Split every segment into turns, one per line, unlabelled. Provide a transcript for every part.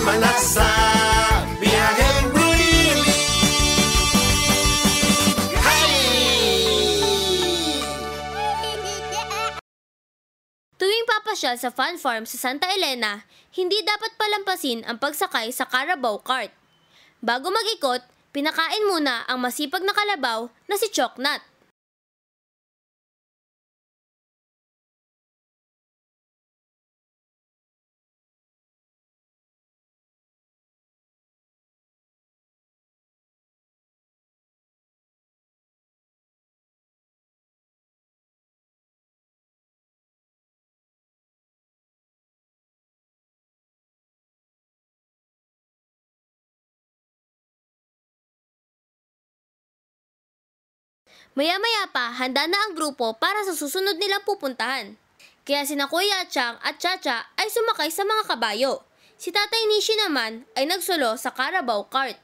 Sama na sa biyaheng Willie. Hey!
Tuwing papasyal sa fun farm sa Santa Elena, hindi dapat palampasin ang pagsakay sa Carabao cart. Bago mag-ikot, pinakain muna ang masipag na kalabaw na si Choknut. Maya-maya pa, handa na ang grupo para sa susunod nilang pupuntahan. Kaya sina Kuya Chang at Chacha ay sumakay sa mga kabayo. Si Tatay Nishi naman ay nagsulo sa Carabao cart.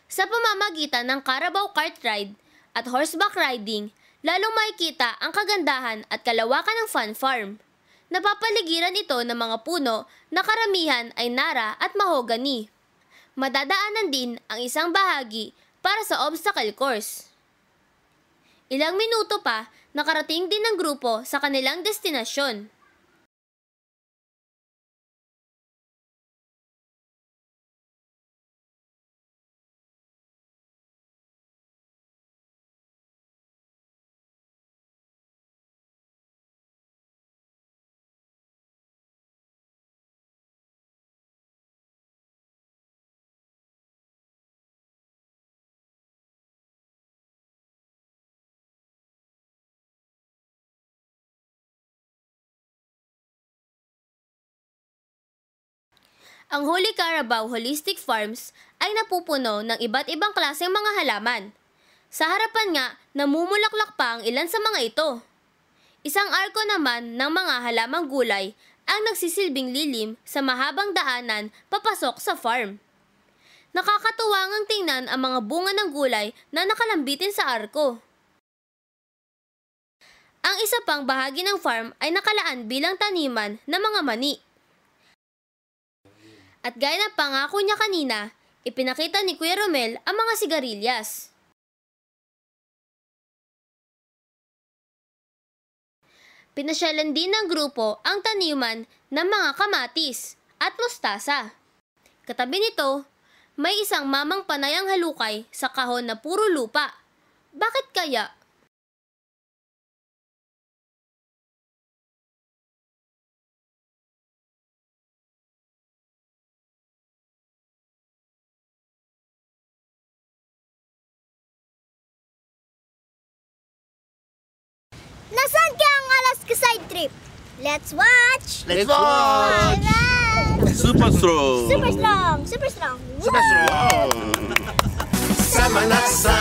Sa pamamagitan ng Carabao cart ride at horseback riding, lalong makikita ang kagandahan at kalawakan ng fun farm. Napapaligiran ito ng mga puno na karamihan ay nara at mahogany. Madadaanan din ang isang bahagi para sa obstacle course. Ilang minuto pa, nakarating din ang grupo sa kanilang destinasyon. Ang Holy Carabao Holistic Farms ay napupuno ng iba't ibang klaseng mga halaman. Sa harapan nga, namumulaklak pa ang ilan sa mga ito. Isang arko naman ng mga halamang gulay ang nagsisilbing lilim sa mahabang daanan papasok sa farm. Nakakatuwangang tingnan ang mga bunga ng gulay na nakalambitin sa arko. Ang isa pang bahagi ng farm ay nakalaan bilang taniman ng mga mani. At gaya ng pangako niya kanina, ipinakita ni Kuya Romel ang mga sigarilyas. Pinasyalan din ng grupo ang taniman ng mga kamatis at mustasa. Katabi nito, may isang mamang panayang halukay sa kahon na puro lupa. Bakit kaya?
Nasaan ka ang Alaska side trip? Let's watch!
Let's watch! Super strong!
Super strong! Super strong!
Super strong! Sama na sa